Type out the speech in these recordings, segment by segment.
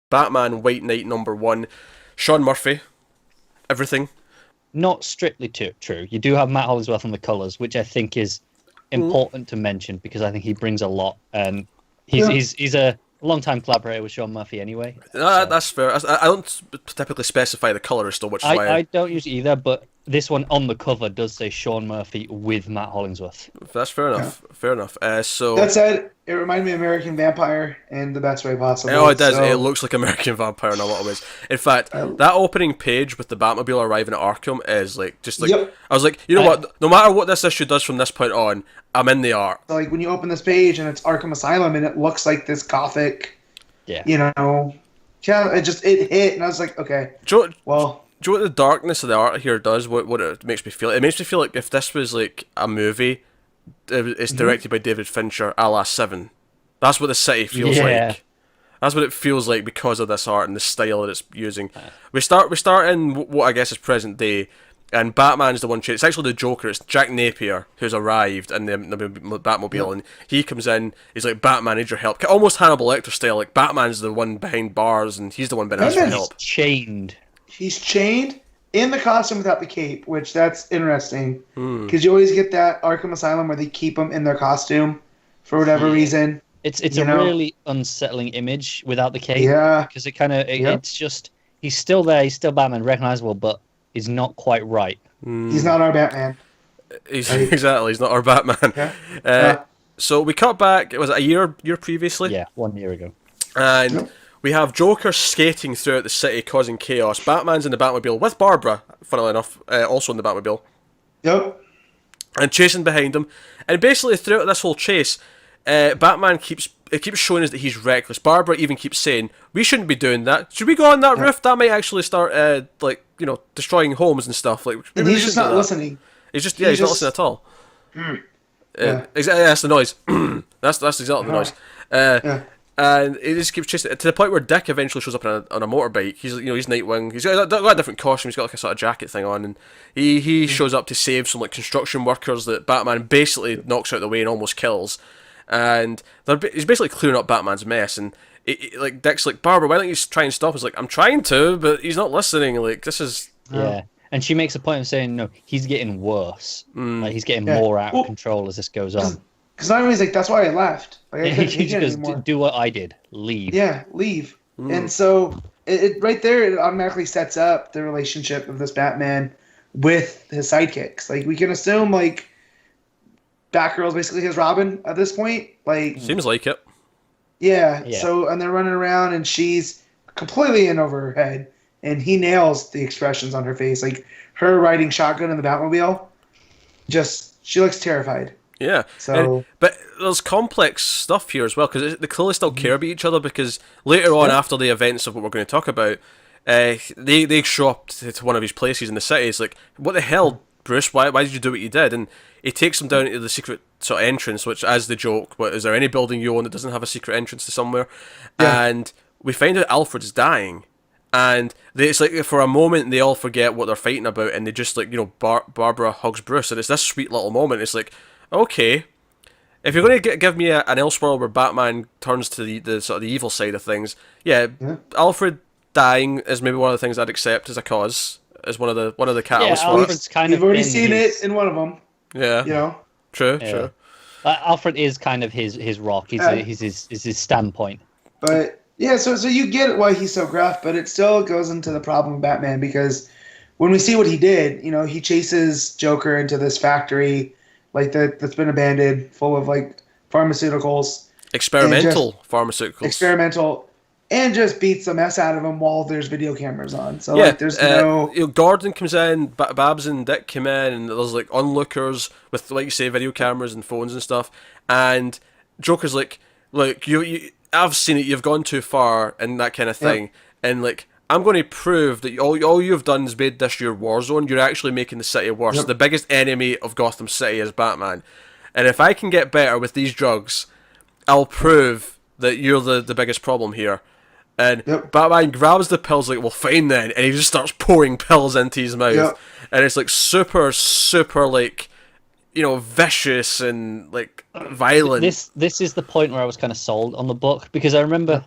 Batman White Knight #1, Sean Murphy, everything. Not strictly true. You do have Matt Hollingsworth on the colours, which I think is important to mention because I think he brings a lot. He's a long-time collaborator with Sean Murphy anyway. That's fair. I don't typically specify the colour still, which is why I don't use it either, but this one on the cover does say Sean Murphy with Matt Hollingsworth. That's fair enough. Yeah. Fair enough. So that said, it reminded me of American Vampire in the best way possible. Oh, it does. So... It looks like American Vampire in a lot of ways. In fact, that opening page with the Batmobile arriving at Arkham is yep. I was like, you know what? No matter what this issue does from this point on, I'm in the art. So, like when you open this page and it's Arkham Asylum and it looks like this gothic, it hit, and I was like, okay, well. Do you know what the darkness of the art here does? What it makes me feel? It makes me feel like if this was like a movie, it's directed by David Fincher, a la Seven. That's what the city feels like. That's what it feels like because of this art and the style that it's using. We start in what I guess is present day, and Batman's the one. It's actually the Joker. It's Jack Napier who's arrived in the Batmobile, and he comes in. He's like, Batman, need your help. Almost Hannibal Lecter style. Like Batman's the one behind bars, and he's the one being asked for help. Chained. He's chained in the costume without the cape, which that's interesting. Because you always get that Arkham Asylum where they keep them in their costume for whatever reason. It's a really unsettling image without the cape. Yeah. Because it's just, he's still there, he's still Batman, recognizable, but he's not quite right. He's not our Batman. Exactly, he's not our Batman. Yeah. So we cut back, was it a year previously? Yeah, 1 year ago. And... We have Joker skating throughout the city, causing chaos. Batman's in the Batmobile with Barbara, funnily enough, also in the Batmobile. Yep. And chasing behind him. And basically, throughout this whole chase, Batman keeps showing us that he's reckless. Barbara even keeps saying, we shouldn't be doing that. Should we go on that roof? That might actually start, destroying homes and stuff. And he's just not listening. He's not listening at all. Exactly, that's the noise. that's exactly the noise. And he just keeps chasing it to the point where Dick eventually shows up on a motorbike. He's Nightwing. He's got a different costume. He's got like a sort of jacket thing on, and he shows up to save some like construction workers that Batman basically knocks out of the way and almost kills. And he's basically clearing up Batman's mess. And Dick's like, Barbara, why don't you try and stop? He's like, I'm trying to, but he's not listening. Like this is And she makes a point of saying, no, he's getting worse. Like he's getting more out of control as this goes on. Because not only is like, that's why I left. Like, I couldn't he take it goes, anymore. Do what I did. Leave. Yeah, leave. And so it right there, it automatically sets up the relationship of this Batman with his sidekicks. Like we can assume like Batgirl's basically his Robin at this point. Like seems like it. Yeah. So and they're running around and she's completely in over her head, and he nails the expressions on her face. Like her riding shotgun in the Batmobile, she looks terrified. Yeah, but there's complex stuff here as well, because they clearly still care about each other, because later on, after the events of what we're going to talk about, they show up to one of his places in the city. It's like, what the hell, Bruce, why did you do what you did? And he takes them down to the secret sort of entrance, which, as the joke, is there any building you own that doesn't have a secret entrance to somewhere? Yeah. And we find out Alfred's dying. And it's like, for a moment, they all forget what they're fighting about, and they just, like, Barbara hugs Bruce, and it's this sweet little moment. It's like, okay, if you're going to give me an Elseworld where Batman turns to the sort of the evil side of things, Alfred dying is maybe one of the things I'd accept as a cause, as one of the catalysts for it. You've already seen it in one of them. Yeah, true. Alfred is kind of his rock. He's his standpoint. But yeah, so you get why he's so gruff, but it still goes into the problem of Batman, because when we see what he did, he chases Joker into this factory. Like that's been abandoned, full of like pharmaceuticals, experimental, and just beats the mess out of him while there's video cameras on. So like, there's Gordon comes in, Babs and Dick come in, and there's like onlookers with, like you say, video cameras and phones and stuff. And Joker's like, look, you I've seen it. You've gone too far, and that kind of thing. And like, I'm going to prove that all you've done is made this your war zone. You're actually making the city worse. Yep. The biggest enemy of Gotham City is Batman. And if I can get better with these drugs, I'll prove that you're the biggest problem here. And Batman grabs the pills, like, well, fine then. And he just starts pouring pills into his mouth. Yep. And it's like super, super, like, vicious and like violent. This is the point where I was kind of sold on the book, because I remember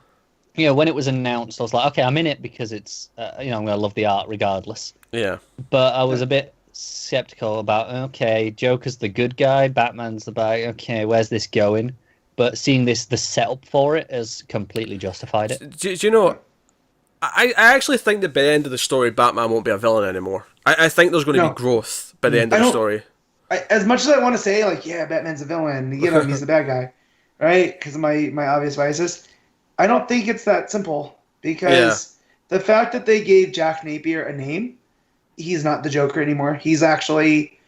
when it was announced, I was like, okay, I'm in it because it's I'm gonna love the art regardless. Yeah. But I was a bit skeptical about, okay, Joker's the good guy, Batman's the bad. Okay, where's this going? But seeing the setup for it has completely justified it. Do you know? I actually think that by the end of the story, Batman won't be a villain anymore. I think there's going to be growth by the end of the story. As much as I want to say, like, yeah, Batman's a villain, he's the bad guy, right? Because of my obvious biases. I don't think it's that simple, because the fact that they gave Jack Napier a name, he's not the Joker anymore. He's actually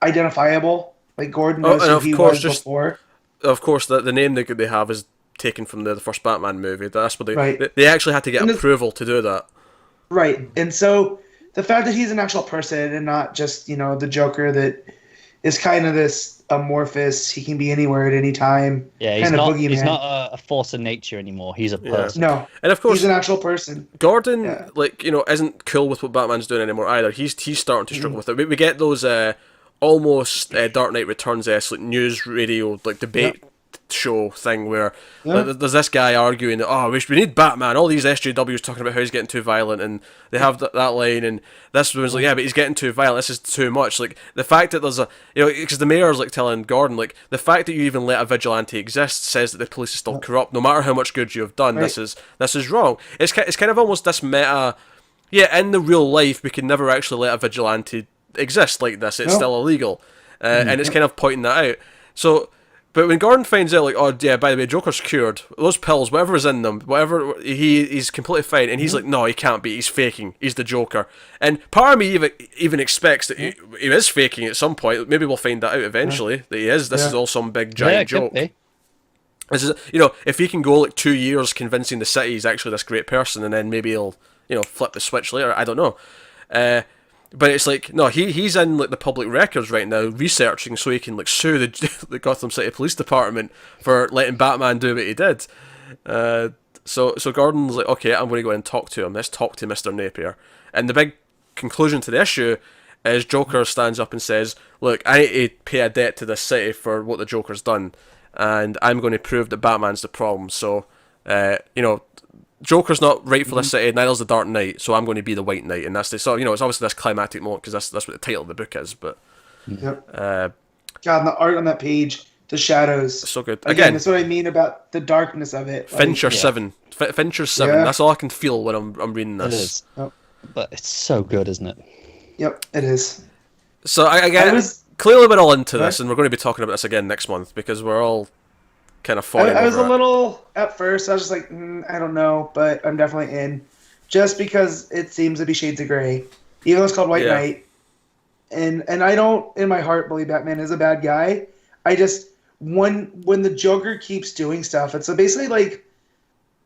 identifiable. Like, Gordon knows who he was before. Of course, the name they have is taken from the first Batman movie. That's what they actually had to get approval to do that. Right, and so the fact that he's an actual person and not just the Joker that is kind of this amorphous, he can be anywhere at any time. Yeah, he's not a force of nature anymore. He's a person. No, and of course he's an actual person. Gordon, isn't cool with what Batman's doing anymore either. He's starting to struggle with it. We get those almost Dark Knight Returns like news radio debate show thing where there's this guy arguing that we need Batman. All these SJWs talking about how he's getting too violent, and they have that line, and this one's like, yeah, but he's getting too violent. This is too much. Like the fact that there's because the mayor's telling Gordon the fact that you even let a vigilante exist says that the police is still corrupt. No matter how much good you have done, this is wrong. It's kind of almost this meta. Yeah, in the real life, we can never actually let a vigilante exist like this. It's still illegal, and it's kind of pointing that out. So. But when Gordon finds out, by the way, Joker's cured. Those pills, whatever's in them, he's completely fine. And he's like, no, he can't be. He's faking. He's the Joker. And part of me even expects that he is faking at some point. Maybe we'll find that out eventually, that he is. This is all some big, giant joke. This is, if he can go 2 years convincing the city he's actually this great person, and then maybe he'll, flip the switch later. I don't know. But it's no, he's in the public records right now, researching so he can sue the Gotham City Police Department for letting Batman do what he did. So Gordon's okay, I'm going to go and talk to him. Let's talk to Mr. Napier. And the big conclusion to the issue is Joker stands up and says, look, I need to pay a debt to this city for what the Joker's done, and I'm going to prove that Batman's the problem. So, Joker's not right for this city, neither's the Dark Knight, so I'm going to be the White Knight, and that's it's obviously this climactic moment because that's what the title of the book is. But God, and the art on that page, the shadows, so good. Again, that's what I mean about the darkness of it. Fincher 7, Fincher's 7. Yeah. That's all I can feel when I'm reading this. It is, but it's so good, isn't it? Yep, it is. So clearly we're all into this, and we're going to be talking about this again next month because we're all kind of falling. I was a little at first. I was just like, I don't know, but I'm definitely in, just because it seems to be shades of gray. Even though it's called White Knight, and I don't, in my heart, believe Batman is a bad guy. I just when the Joker keeps doing stuff, it's so basically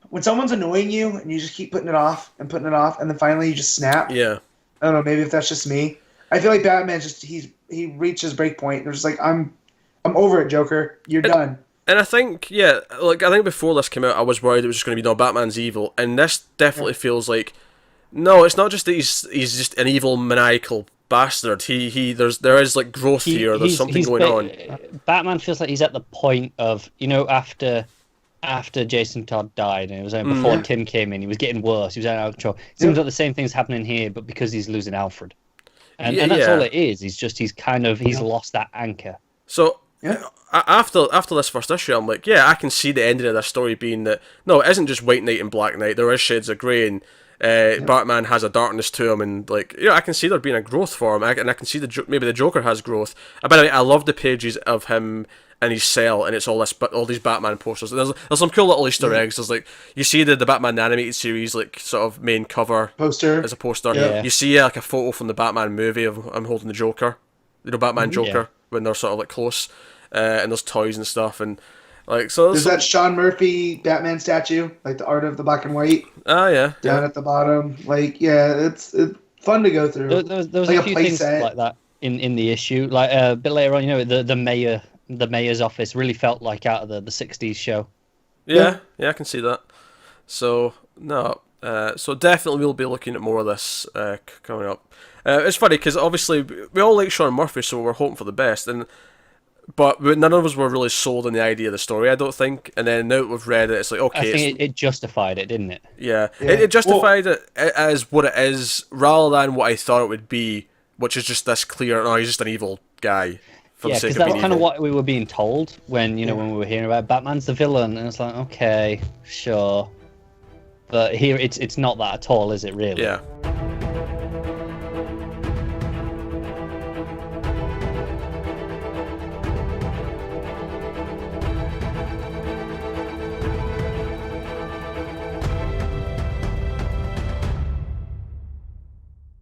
when someone's annoying you and you just keep putting it off, and then finally you just snap. Yeah. I don't know. Maybe if that's just me. I feel like Batman he reaches break point. And they're just like, I'm over it, Joker. You're done. And I think, I think before this came out, I was worried it was just going to be, no, Batman's evil. And this definitely feels like, no, it's not just that he's just an evil, maniacal bastard. There is growth here. There's something going on. Batman feels like he's at the point of, after Jason Todd died, and it was before Tim came in, he was getting worse. He was out of control. It seems like the same thing's happening here, but because he's losing Alfred. And that's all it is. He's lost that anchor. So... Yeah. After this first issue, I'm like, I can see the ending of this story being that, no, it isn't just White Knight and Black Knight. There is shades of grey, and Batman has a darkness to him, and I can see there being a growth for him, and I can see maybe the Joker has growth. By the way, I love the pages of him in his cell, and it's all these Batman posters. And there's some cool little Easter eggs. There's you see the Batman animated series sort of main cover poster as a poster. Yeah. You see a photo from the Batman movie of him holding the Joker, Batman Joker when they're sort of close. And there's toys and stuff, and so there's that Sean Murphy Batman statue, the art of the black and white. Oh yeah, down at the bottom. It's fun to go through. There was a few things like that in the issue. A bit later on, the mayor's office really felt like out of the '60s show. Yeah, I can see that. So no, so definitely we'll be looking at more of this coming up. It's funny because obviously we all like Sean Murphy, so we're hoping for the best, and but none of us were really sold on the idea of the story, I don't think. And then now that we've read it, it's like, okay, I think it justified it, didn't it? yeah. It justified it as what it is, rather than what I thought it would be, which is just this clear, oh, he's just an evil guy. Yeah, because that's kind of what we were being told when when we were hearing about Batman's the villain, and it's like, okay, sure, but here it's not that at all, is it really? Yeah.